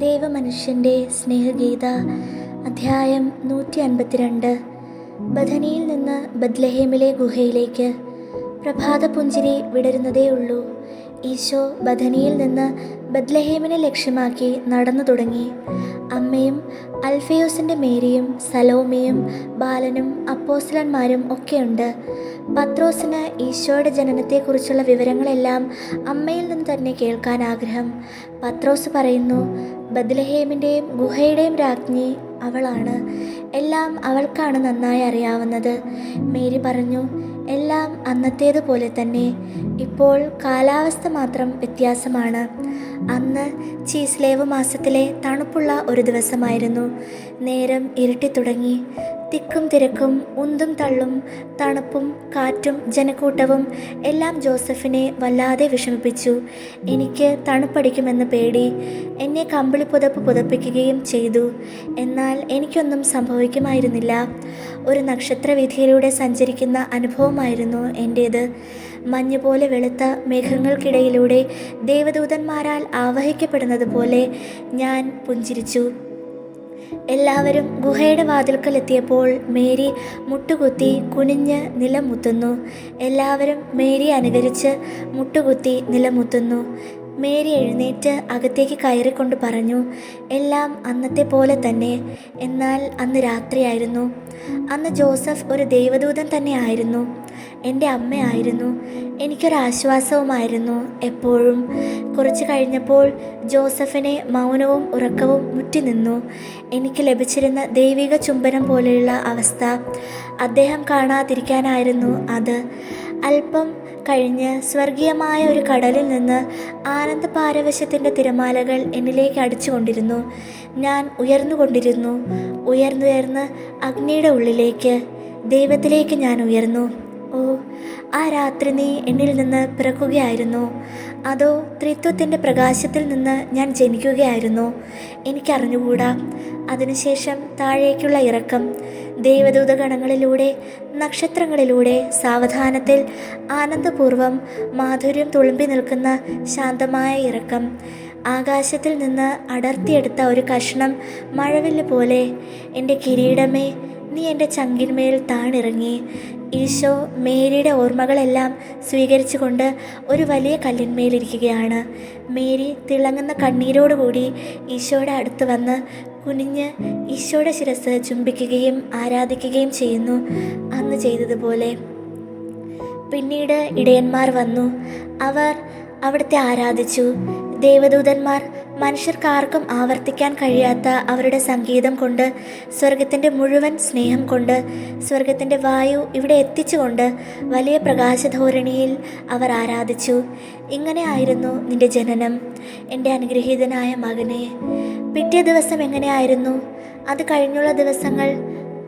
ദേവമനുഷ്യൻ്റെ സ്നേഹഗീത അധ്യായം 152. ബഥനിയിൽ നിന്ന് ബത്ലഹേമിലെ ഗുഹയിലേക്ക്. പ്രഭാതപുഞ്ചിരി വിടരുന്നതേയുള്ളൂ. ഈശോ ബഥനിയിൽ നിന്ന് ബത്ലഹേമിനെ ലക്ഷ്യമാക്കി നടന്നു തുടങ്ങി. അമ്മയും അൽഫയോസിൻ്റെ മേരിയും സലോമിയും ബാലനും അപ്പോസ്തലന്മാരും ഒക്കെയുണ്ട്. പത്രോസിന് ഈശോയുടെ ജനനത്തെക്കുറിച്ചുള്ള വിവരങ്ങളെല്ലാം അമ്മയിൽ നിന്ന് തന്നെ കേൾക്കാൻ ആഗ്രഹം. പത്രോസ് പറയുന്നു, ബത്ലഹേമിൻ്റെയും ഗുഹയുടെയും രാജ്ഞി അവളാണ്. എല്ലാം അവൾക്കാണ് നന്നായി അറിയാവുന്നത്. മേരി പറഞ്ഞു, എല്ലാം അന്നത്തേതുപോലെ തന്നെ. ഇപ്പോൾ കാലാവസ്ഥ മാത്രം വ്യത്യാസമാണ്. അന്ന് ചീസ്ലേവ് മാസത്തിലെ തണുപ്പുള്ള ഒരു ദിവസമായിരുന്നു. നേരം ഇരുട്ടിത്തുടങ്ങി. തിക്കും തിരക്കും, ഉന്തും തള്ളും, തണുപ്പും കാറ്റും ജനക്കൂട്ടവും എല്ലാം ജോസഫിനെ വല്ലാതെ വിഷമിപ്പിച്ചു. എനിക്ക് തണുപ്പടിക്കുമെന്ന് പേടി. എന്നെ കമ്പിളിപ്പുതപ്പ് പുതപ്പിക്കുകയും ചെയ്തു. എന്നാൽ എനിക്കൊന്നും സംഭവിക്കുമായിരുന്നില്ല. ഒരു നക്ഷത്രവീഥിയിലൂടെ സഞ്ചരിക്കുന്ന അനുഭവമായിരുന്നു എൻ്റേത്. മഞ്ഞുപോലെ വെളുത്ത മേഘങ്ങൾക്കിടയിലൂടെ ദേവദൂതന്മാരാൽ ആവഹിക്കപ്പെടുന്നത് പോലെ ഞാൻ പുഞ്ചിരിച്ചു. എല്ലാവരും ഗുഹയുടെ വാതിൽക്കൽ എത്തിയപ്പോൾ മേരി മുട്ടുകുത്തി കുനിഞ്ഞ് നിലമുത്തുന്നു. എല്ലാവരും മേരിയെ അനുകരിച്ച് മുട്ടുകുത്തി നിലമുത്തുന്നു. മേരി എഴുന്നേറ്റ് അകത്തേക്ക് കയറിക്കൊണ്ട് പറഞ്ഞു, എല്ലാം അന്നത്തെ പോലെ തന്നെ. എന്നാൽ അന്ന് രാത്രിയായിരുന്നു. അന്ന് ജോസഫ് ഒരു ദൈവദൂതൻ തന്നെ ആയിരുന്നു. എൻ്റെ അമ്മയായിരുന്നു. എനിക്കൊരാശ്വാസവുമായിരുന്നു എപ്പോഴും. കുറച്ച് കഴിഞ്ഞപ്പോൾ ജോസഫിനെ മൗനവും ഉറക്കവും മുറ്റിനിന്നു. എനിക്ക് ലഭിച്ചിരുന്ന ദൈവിക ചുംബനം പോലെയുള്ള അവസ്ഥ. അദ്ദേഹം കാണാതിരിക്കാനായിരുന്നു അത്. അല്പം കഴിഞ്ഞ് സ്വർഗീയമായ ഒരു കടലിൽ നിന്ന് ആനന്ദ പാരവശ്യത്തിൻ്റെ തിരമാലകൾ എന്നിലേക്ക് അടിച്ചുകൊണ്ടിരുന്നു. ഞാൻ ഉയർന്നുകൊണ്ടിരുന്നു. ഉയർന്നുയർന്ന് അഗ്നിയുടെ ഉള്ളിലേക്ക്, ദൈവത്തിലേക്ക് ഞാൻ ഉയർന്നു. ഓ, ആ രാത്രി നീ എന്നിൽ നിന്ന് പിറക്കുകയായിരുന്നു. അതോ ത്രിത്വത്തിൻ്റെ പ്രകാശത്തിൽ നിന്ന് ഞാൻ ജനിക്കുകയായിരുന്നു? എനിക്കറിഞ്ഞുകൂടാ. അതിനുശേഷം താഴേക്കുള്ള ഇറക്കം. ദേവദൂതഗണങ്ങളിലൂടെ, നക്ഷത്രങ്ങളിലൂടെ സാവധാനത്തിൽ ആനന്ദപൂർവ്വം മാധുര്യം തുളുമ്പി നിൽക്കുന്ന ശാന്തമായ ഇറക്കം. ആകാശത്തിൽ നിന്ന് അടർത്തിയെടുത്ത ഒരു കഷ്ണം മഴവില്ല് പോലെ. എൻ്റെ കിരീടമേ, നീ എൻ്റെ ചങ്കിന്മേൽ താണിറങ്ങി. ഈശോ മേരിയുടെ ഓർമ്മകളെല്ലാം സ്വീകരിച്ചുകൊണ്ട് ഒരു വലിയ കല്ലിന്മേലിരിക്കുകയാണ്. മേരി തിളങ്ങുന്ന കണ്ണീരോടുകൂടി ഈശോയുടെ അടുത്ത് വന്ന് കുനിഞ്ഞ് ഈശോയുടെ ശിരസ്സ് ചുംബിക്കുകയും ആരാധിക്കുകയും ചെയ്യുന്നു, അന്ന് ചെയ്തതുപോലെ. പിന്നീട് ഇടയന്മാർ വന്നു. അവർ അവിടുത്തെ ആരാധിച്ചു. ദേവദൂതന്മാർ മനുഷ്യർക്കാർക്കും ആവർത്തിക്കാൻ കഴിയാത്ത അവരുടെ സംഗീതം കൊണ്ട്, സ്വർഗത്തിൻ്റെ മുഴുവൻ സ്നേഹം കൊണ്ട്, സ്വർഗത്തിൻ്റെ വായു ഇവിടെ എത്തിച്ചുകൊണ്ട് വലിയ പ്രകാശധോരണിയിൽ അവർ ആരാധിച്ചു. ഇങ്ങനെ ആയിരുന്നു നിന്റെ ജനനം, എൻ്റെ അനുഗ്രഹീതനായ മകനെ. പിറ്റേ ദിവസം എങ്ങനെയായിരുന്നു? അത് കഴിഞ്ഞുള്ള ദിവസങ്ങൾ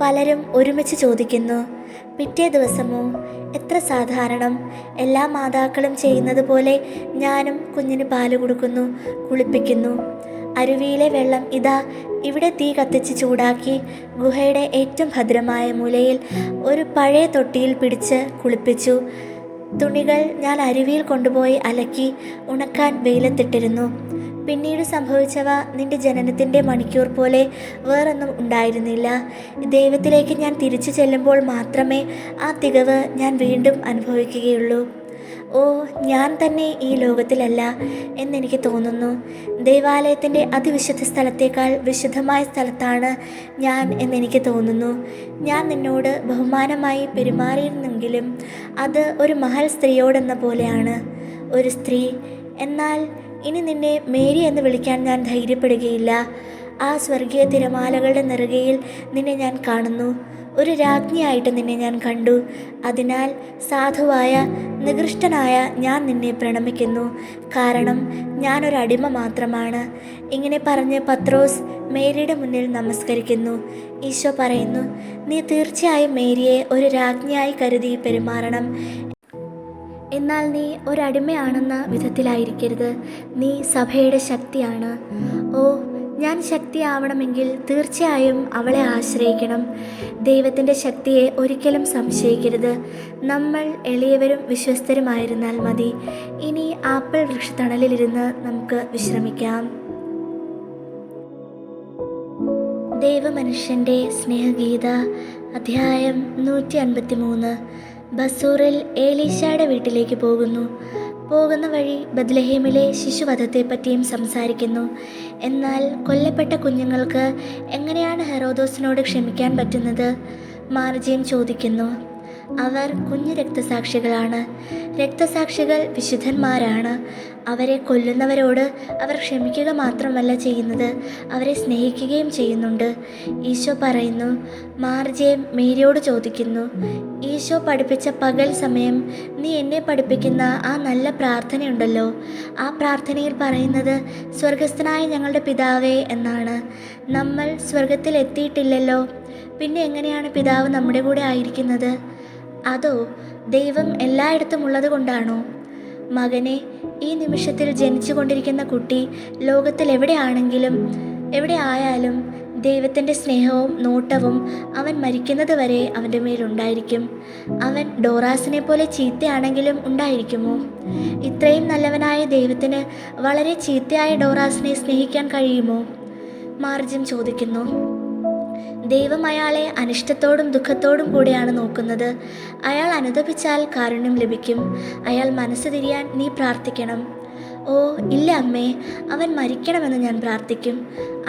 പലരും ഒരുമിച്ച് ചോദിക്കുന്നു. പിറ്റേ ദിവസമോ? എത്ര സാധാരണം. എല്ലാ മാതാക്കളും ചെയ്യുന്നത് പോലെ ഞാനും കുഞ്ഞിന് പാല് കൊടുക്കുന്നു, കുളിപ്പിക്കുന്നു. അരുവിയിലെ വെള്ളം ഇതാ ഇവിടെ തീ കത്തിച്ച് ചൂടാക്കി ഗുഹയുടെ ഏറ്റവും ഭദ്രമായ മൂലയിൽ ഒരു പഴയ തൊട്ടിയിൽ പിടിച്ച് കുളിപ്പിച്ചു. തുണികൾ ഞാൻ അരുവിയിൽ കൊണ്ടുപോയി അലക്കി ഉണക്കാൻ വെയിലത്തിട്ടിരുന്നു. പിന്നീട് സംഭവിച്ചവ നിന്റെ ജനനത്തിൻ്റെ മണിക്കൂർ പോലെ വേറൊന്നും ഉണ്ടായിരുന്നില്ല. ദൈവത്തിലേക്ക് ഞാൻ തിരിച്ചു ചെല്ലുമ്പോൾ മാത്രമേ ആ തികവ് ഞാൻ വീണ്ടും അനുഭവിക്കുകയുള്ളൂ. ഓ, ഞാൻ തന്നെ ഈ ലോകത്തിലല്ല എന്നെനിക്ക് തോന്നുന്നു. ദൈവാലയത്തിൻ്റെ അതിവിശുദ്ധ സ്ഥലത്തേക്കാൾ വിശുദ്ധമായ സ്ഥലത്താണ് ഞാൻ എന്നെനിക്ക് തോന്നുന്നു. ഞാൻ നിന്നോട് ബഹുമാനമായി പെരുമാറിയിരുന്നെങ്കിലും അത് ഒരു മഹൽ സ്ത്രീയോടെന്ന പോലെയാണ്. ഒരു സ്ത്രീ. എന്നാൽ ഇനി നിന്നെ മേരി എന്ന് വിളിക്കാൻ ഞാൻ ധൈര്യപ്പെടുകയില്ല. ആ സ്വർഗീയ തിരമാലകളുടെ നെറുകയിൽ നിന്നെ ഞാൻ കാണുന്നു. ഒരു രാജ്ഞിയായിട്ട് നിന്നെ ഞാൻ കണ്ടു. അതിനാൽ സാധുവായ, നികൃഷ്ടനായ ഞാൻ നിന്നെ പ്രണമിക്കുന്നു. കാരണം ഞാനൊരടിമ മാത്രമാണ്. ഇങ്ങനെ പറഞ്ഞ് പത്രോസ് മേരിയുടെ മുന്നിൽ നമസ്കരിക്കുന്നു. ഈശോ പറയുന്നു, നീ തീർച്ചയായും മേരിയെ ഒരു രാജ്ഞിയായി കരുതി പെരുമാറണം. എന്നാൽ നീ ഒരടിമയാണെന്ന വിധത്തിലായിരിക്കരുത്. നീ സഭയുടെ ശക്തിയാണ്. ഓ, ഞാൻ ശക്തിയാവണമെങ്കിൽ തീർച്ചയായും അവളെ ആശ്രയിക്കണം. ദൈവത്തിൻ്റെ ശക്തിയെ ഒരിക്കലും സംശയിക്കരുത്. നമ്മൾ എളിയവരും വിശ്വസ്തരുമായിരുന്നാൽ മതി. ഇനി ആപ്പിൾ വൃക്ഷത്തണലിലിരുന്ന് നമുക്ക് വിശ്രമിക്കാം. ദൈവമനുഷ്യൻ്റെ സ്നേഹഗീത അധ്യായം 153. ബസൂറിൽ ഏലീശയുടെ വീട്ടിലേക്ക് പോകുന്ന വഴി ബത്ലഹേമിലെ ശിശുവധത്തെപ്പറ്റിയും സംസാരിക്കുന്നു. എന്നാൽ കൊല്ലപ്പെട്ട കുഞ്ഞുങ്ങൾക്ക് എങ്ങനെയാണ് ഹെറോദോസിനോട് ക്ഷമിക്കാൻ പറ്റുന്നത്? മാർജിയൻ ചോദിക്കുന്നു. അവർ കുഞ്ഞു രക്തസാക്ഷികളാണ്. രക്തസാക്ഷികൾ വിശുദ്ധന്മാരാണ്. അവരെ കൊല്ലുന്നവരോട് അവർ ക്ഷമിക്കുക മാത്രമല്ല ചെയ്യുന്നത്, അവരെ സ്നേഹിക്കുകയും ചെയ്യുന്നുണ്ട്. ഈശോ പറയുന്നു. മാർജിയൻ മേരിയോട് ചോദിക്കുന്നു, ഈശോ പഠിപ്പിച്ച പകൽ സമയം നീ എന്നെ പഠിപ്പിക്കുന്ന ആ നല്ല പ്രാർത്ഥനയുണ്ടല്ലോ, ആ പ്രാർത്ഥനയിൽ പറയുന്നത് സ്വർഗസ്ഥനായ ഞങ്ങളുടെ പിതാവേ എന്നാണ്. നമ്മൾ സ്വർഗത്തിൽ എത്തിയിട്ടില്ലല്ലോ, പിന്നെ എങ്ങനെയാണ് പിതാവ് നമ്മുടെ കൂടെ ആയിരിക്കുന്നത്? അതോ ദൈവം എല്ലായിടത്തും ഉള്ളത് കൊണ്ടാണോ? മകനെ, ഈ നിമിഷത്തിൽ ജനിച്ചു കൊണ്ടിരിക്കുന്ന കുട്ടി ലോകത്തിൽ എവിടെ ആയാലും ദൈവത്തിൻ്റെ സ്നേഹവും നോട്ടവും അവൻ മരിക്കുന്നത് വരെ അവൻ്റെ മേലുണ്ടായിരിക്കും. അവൻ ഡോറാസിനെ പോലെ ചീത്തയാണെങ്കിലും ഉണ്ടായിരിക്കുമോ? ഇത്രയും നല്ലവനായ ദൈവത്തിന് വളരെ ചീത്തയായ ഡോറാസിനെ സ്നേഹിക്കാൻ കഴിയുമോ? മാർജിൻ ചോദിക്കുന്നു. ദൈവം അയാളെ അനിഷ്ടത്തോടും ദുഃഖത്തോടും കൂടെയാണ് നോക്കുന്നത്. അയാൾ അനുതപിച്ചാൽ കാരുണ്യം ലഭിക്കും. അയാൾ മനസ്സ് തിരിയാൻ നീ പ്രാർത്ഥിക്കണം. ഓ ഇല്ല അമ്മേ, അവൻ മരിക്കണമെന്ന് ഞാൻ പ്രാർത്ഥിക്കും.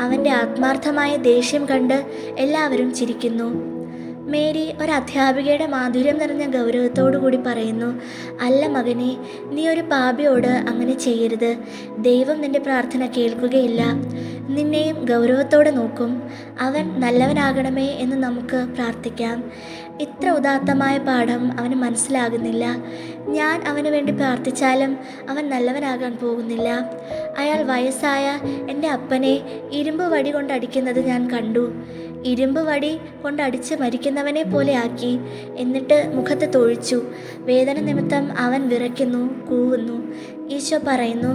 അവൻ്റെ ആത്മാർത്ഥമായ ദേഷ്യം കണ്ട് എല്ലാവരും ചിരിക്കുന്നു. മേരി ഒരധ്യാപികയുടെ മാധുര്യം നിറഞ്ഞ ഗൗരവത്തോടു കൂടി പറയുന്നു. അല്ല മകനെ, നീ ഒരു പാപിയോട് അങ്ങനെ ചെയ്യരുത്. ദൈവം നിന്റെ പ്രാർത്ഥന കേൾക്കുകയില്ല, നിന്നെയും ഗൗരവത്തോടെ നോക്കും. അവൻ നല്ലവനാകണമേ എന്ന് നമുക്ക് പ്രാർത്ഥിക്കാം. ഇത്ര ഉദാത്തമായ പാഠം അവന് മനസ്സിലാകുന്നില്ല. ഞാൻ അവന് വേണ്ടി പ്രാർത്ഥിച്ചാലും അവൻ നല്ലവനാകാൻ പോകുന്നില്ല. അയാൾ വയസ്സായ എൻ്റെ അപ്പനെ ഇരുമ്പ് വടി കൊണ്ടടിക്കുന്നത് ഞാൻ കണ്ടു. ഇരുമ്പ് വടി കൊണ്ടടിച്ച് മരിക്കുന്നവനെ പോലെ ആക്കി. എന്നിട്ട് മുഖത്ത് തൊഴിച്ചു. വേദന നിമിത്തം അവൻ വിറയ്ക്കുന്നു, കൂവുന്നു. ഈശോ പറയുന്നു,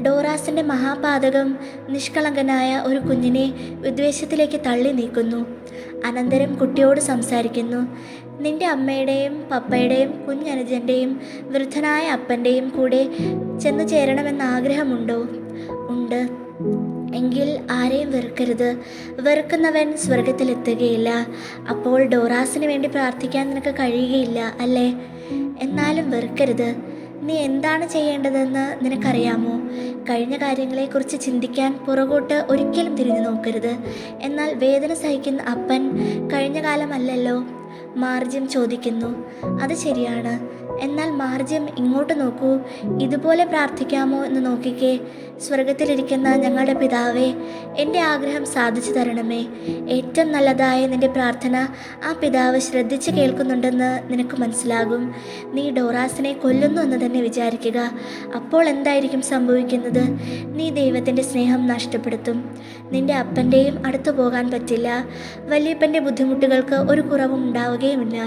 ഡോറാസിൻ്റെ മഹാപാതകം നിഷ്കളങ്കനായ ഒരു കുഞ്ഞിനെ വിദ്വേഷത്തിലേക്ക് തള്ളി നീക്കുന്നു. അനന്തരം കുട്ടിയോട് സംസാരിക്കുന്നു. നിന്റെ അമ്മയുടെയും പപ്പയുടെയും കുഞ്ഞനുജൻ്റെയും വൃദ്ധനായ അപ്പൻ്റെയും കൂടെ ചെന്നു ചേരണമെന്ന ആഗ്രഹമുണ്ടോ? ഉണ്ട്. എങ്കിൽ ആരെയും വെറുക്കരുത്. വെറുക്കുന്നവൻ സ്വർഗത്തിലെത്തുകയില്ല. അപ്പോൾ ഡോറാസിന് വേണ്ടി പ്രാർത്ഥിക്കാൻ നിനക്ക് കഴിയുകയില്ല അല്ലേ? എന്നാലും വെറുക്കരുത്. നീ എന്താണ് ചെയ്യേണ്ടതെന്ന് നിനക്കറിയാമോ? കഴിഞ്ഞ കാര്യങ്ങളെക്കുറിച്ച് ചിന്തിക്കാൻ പുറകോട്ട് ഒരിക്കലും തിരിഞ്ഞു നോക്കരുത്. എന്നാൽ വേദന സഹിക്കുന്ന അപ്പൻ കഴിഞ്ഞ കാലമല്ലല്ലോ. മാർജിയം ചോദിക്കുന്നു. അത് ശരിയാണ്. എന്നാൽ മാർജിയം ഇങ്ങോട്ട് നോക്കൂ. ഇതുപോലെ പ്രാർത്ഥിക്കാമോ എന്ന് നോക്കിക്കേ. സ്വർഗത്തിലിരിക്കുന്ന ഞങ്ങളുടെ പിതാവേ, എൻ്റെ ആഗ്രഹം സാധിച്ചു തരണമേ. ഏറ്റവും നല്ലതായ നിൻ്റെ പ്രാർത്ഥന ആ പിതാവ് ശ്രദ്ധിച്ച് കേൾക്കുന്നുണ്ടെന്ന് നിനക്ക് മനസ്സിലാകും. നീ ഡോറാസിനെ കൊല്ലുന്നു എന്ന് തന്നെ വിചാരിക്കുക. അപ്പോൾ എന്തായിരിക്കും സംഭവിക്കുന്നത്? നീ ദൈവത്തിൻ്റെ സ്നേഹം നഷ്ടപ്പെടുത്തും. നിൻ്റെ അപ്പൻ്റെയും അടുത്തു പോകാൻ പറ്റില്ല. വല്യപ്പൻ്റെ ബുദ്ധിമുട്ടുകൾക്ക് ഒരു കുറവും ഉണ്ടാവുകയുമില്ല.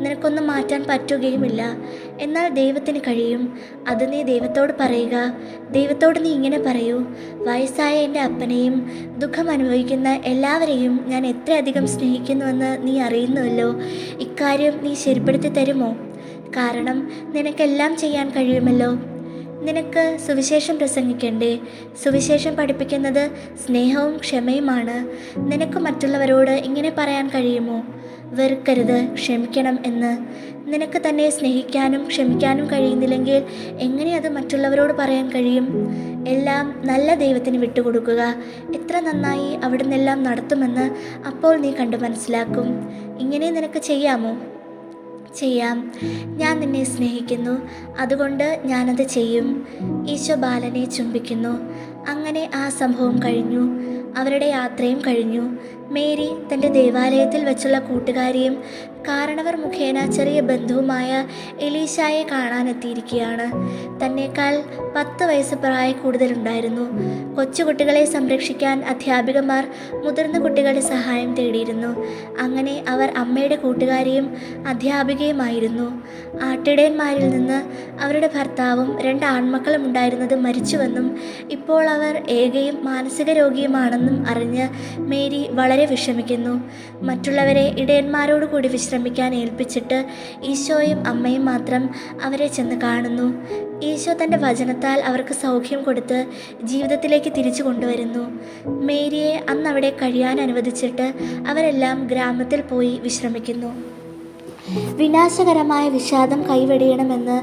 നിനക്കൊന്നും മാറ്റാൻ പറ്റുകയുമില്ല. എന്നാൽ ദൈവത്തിന് കഴിയും. അത് നീ ദൈവത്തോട് പറയുക. ദൈവത്തോട് നീ ഇങ്ങനെ പറയൂ, വയസ്സായ എൻ്റെ അപ്പനെയും ദുഃഖം അനുഭവിക്കുന്ന എല്ലാവരെയും ഞാൻ എത്രയധികം സ്നേഹിക്കുന്നുവെന്ന് നീ അറിയുന്നുവല്ലോ. ഇക്കാര്യം നീ ശരിപ്പെടുത്തി തരുമോ? കാരണം നിനക്കെല്ലാം ചെയ്യാൻ കഴിയുമല്ലോ. നിനക്ക് സുവിശേഷം പ്രസംഗിക്കണ്ടേ? സുവിശേഷം പഠിപ്പിക്കുന്നത് സ്നേഹവും ക്ഷമയുമാണ്. നിനക്ക് മറ്റുള്ളവരോട് ഇങ്ങനെ പറയാൻ കഴിയുമോ? വെറുക്കരുത്, ക്ഷമിക്കണം എന്ന്. നിനക്ക് തന്നെ സ്നേഹിക്കാനും ക്ഷമിക്കാനും കഴിയുന്നില്ലെങ്കിൽ എങ്ങനെ അത് മറ്റുള്ളവരോട് പറയാൻ കഴിയും? എല്ലാം നല്ല ദൈവത്തിന് വിട്ടുകൊടുക്കുക. എത്ര നന്നായി അവിടുന്നെല്ലാം നടത്തുമെന്ന് അപ്പോൾ നീ കണ്ടു മനസ്സിലാക്കും. ഇങ്ങനെ നിനക്ക് ചെയ്യാമോ? ചെയ്യാം. ഞാൻ നിന്നെ സ്നേഹിക്കുന്നു, അതുകൊണ്ട് ഞാനത് ചെയ്യും. ഈശോ ബാലനെ ചുംബിക്കുന്നു. അങ്ങനെ ആ സംഭവം കഴിഞ്ഞു. അവരുടെ യാത്രയും കഴിഞ്ഞു. മേരി തൻ്റെ ദേവാലയത്തിൽ വെച്ചുള്ള കൂട്ടുകാരിയും കാരണവർ മുഖേന ചെറിയ ബന്ധുവുമായ എലീശായെ കാണാനെത്തിയിരിക്കുകയാണ്. തന്നേക്കാൾ 10 വയസ്സ് പ്രായ കൂടുതലുണ്ടായിരുന്നു. കൊച്ചുകുട്ടികളെ സംരക്ഷിക്കാൻ അധ്യാപികമാർ മുതിർന്ന കുട്ടികളുടെ സഹായം തേടിയിരുന്നു. അങ്ങനെ അവർ അമ്മയുടെ കൂട്ടുകാരിയും അധ്യാപികയുമായിരുന്നു. ആട്ടിടയന്മാരിൽ നിന്ന് അവരുടെ ഭർത്താവും 2 ആൺമക്കളും ഉണ്ടായിരുന്നത് മരിച്ചുവെന്നും ഇപ്പോൾ അവർ ഏകയും മാനസിക രോഗിയുമാണെന്നും അറിഞ്ഞ് മേരി വളരെ വിഷമിക്കുന്നു. മറ്റുള്ളവരെ ഇടയന്മാരോട് കൂടി വിശ്രമിക്കാൻ ഏൽപ്പിച്ചിട്ട് ഈശോയും അമ്മയും മാത്രം അവരെ ചെന്ന് കാണുന്നു. ഈശോ തൻ്റെ വചനത്താൽ അവർക്ക് സൗഖ്യം കൊടുത്ത് ജീവിതത്തിലേക്ക് തിരിച്ചു കൊണ്ടുവരുന്നു. മേരിയെ അന്ന് അവിടെ കഴിയാൻ അനുവദിച്ചിട്ട് അവരെല്ലാം ഗ്രാമത്തിൽ പോയി വിശ്രമിക്കുന്നു. വിനാശകരമായ വിഷാദം കൈവെടിയണമെന്ന്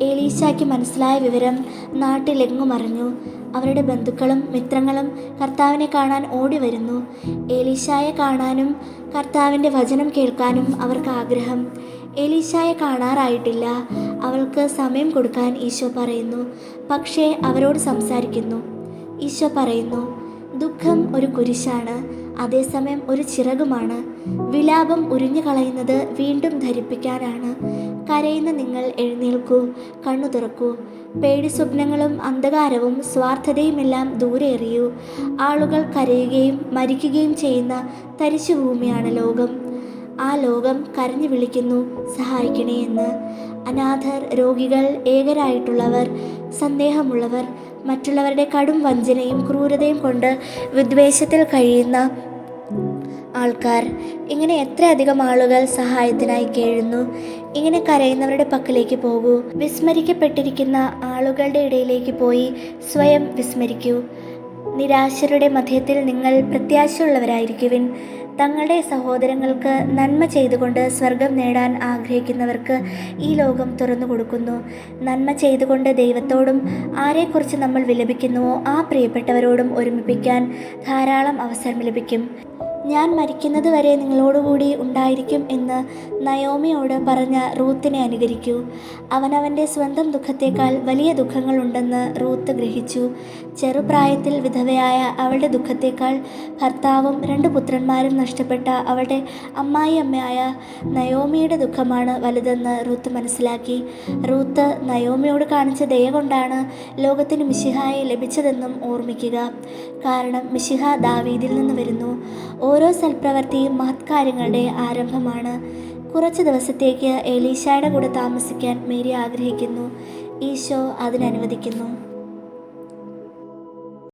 ഏലീശായ്ക്ക് മനസ്സിലായ വിവരം നാട്ടിലെങ്ങും അറിഞ്ഞു. അവരുടെ ബന്ധുക്കളും മിത്രങ്ങളും കർത്താവിനെ കാണാൻ ഓടി വരുന്നു. ഏലീശായെ കാണാനും കർത്താവിൻ്റെ വചനം കേൾക്കാനും അവർക്ക് ആഗ്രഹം. ഏലീശായെ കാണാറായിട്ടില്ല. അവൾക്ക് സമയം കൊടുക്കാൻ ഈശോ പറയുന്നു. പക്ഷേ അവരോട് സംസാരിക്കുന്നു. ഈശോ പറയുന്നു, ദുഃഖം ഒരു കുരിശാണ്, അതേസമയം ഒരു ചിറകുമാണ്. വിലാപം ഉരിഞ്ഞു കളയുന്നത് വീണ്ടും ധരിപ്പിക്കാനാണ്. കരയുന്ന നിങ്ങൾ എഴുന്നേൽക്കൂ, കണ്ണു തുറക്കൂ. പേടി സ്വപ്നങ്ങളും അന്ധകാരവും സ്വാർത്ഥതയുമെല്ലാം ദൂരെ എറിയൂ. ആളുകൾ കരയുകയും മരിക്കുകയും ചെയ്യുന്ന തരിശു ഭൂമിയാണ് ലോകം. ആ ലോകം കരഞ്ഞു വിളിക്കുന്നു, സഹായിക്കണേ എന്ന്. അനാഥർ, രോഗികൾ, ഏകരായിട്ടുള്ളവർ, സന്ദേഹമുള്ളവർ, മറ്റുള്ളവരുടെ കടും വഞ്ചനയും ക്രൂരതയും കൊണ്ട് വിദ്വേഷത്തിൽ കഴിയുന്ന ആൾക്കാർ, ഇങ്ങനെ എത്രയധികം ആളുകൾ സഹായത്തിനായി കേഴുന്നു. ഇങ്ങനെ കരയുന്നവരുടെ പക്കലേക്ക് പോകൂ. വിസ്മരിക്കപ്പെട്ടിരിക്കുന്ന ആളുകളുടെ ഇടയിലേക്ക് പോയി സ്വയം വിസ്മരിക്കൂ. നിരാശരുടെ മധ്യത്തിൽ നിങ്ങൾ പ്രത്യാശയുള്ളവരായിരിക്കുവിൻ. തങ്ങളുടെ സഹോദരങ്ങൾക്ക് നന്മ ചെയ്തുകൊണ്ട് സ്വർഗം നേടാൻ ആഗ്രഹിക്കുന്നവർക്ക് ഈ ലോകം തുറന്നു കൊടുക്കുന്നു. നന്മ ചെയ്തുകൊണ്ട് ദൈവത്തോടും ആരെക്കുറിച്ച് നമ്മൾ വിലപിക്കുന്നുവോ ആ പ്രിയപ്പെട്ടവരോടും ഒരുമിപ്പിക്കാൻ ധാരാളം അവസരം ലഭിക്കും. ഞാൻ മരിക്കുന്നത് വരെ നിങ്ങളോടുകൂടി ഉണ്ടായിരിക്കും എന്ന് നയോമിയോട് പറഞ്ഞ റൂത്തിനെ അനുകരിക്കൂ. അവനവൻ്റെ സ്വന്തം ദുഃഖത്തേക്കാൾ വലിയ ദുഃഖങ്ങളുണ്ടെന്ന് റൂത്ത് ഗ്രഹിച്ചു. ചെറുപ്രായത്തിൽ വിധവയായ അവളുടെ ദുഃഖത്തേക്കാൾ ഭർത്താവും 2 പുത്രന്മാരും നഷ്ടപ്പെട്ട അവളുടെ അമ്മായിയമ്മയായ നയോമിയുടെ ദുഃഖമാണ് വലുതെന്ന് റൂത്ത് മനസ്സിലാക്കി. റൂത്ത് നയോമിയോട് കാണിച്ച ദയ കൊണ്ടാണ് ലോകത്തിന് മിശിഹായെ ലഭിച്ചതെന്നും ഓർമ്മിക്കുക. കാരണം മിശിഹ ദാവീദിൽ നിന്ന് വരുന്നു. ഓരോ സൽപ്രവൃത്തിയും മഹത്കാര്യങ്ങളുടെ ആരംഭമാണ്. കുറച്ച് ദിവസത്തേക്ക് ഏലീശായുടെ കൂടെ താമസിക്കാൻ മേരി ആഗ്രഹിക്കുന്നു. ഈശോ അതിനനുവദിക്കുന്നു.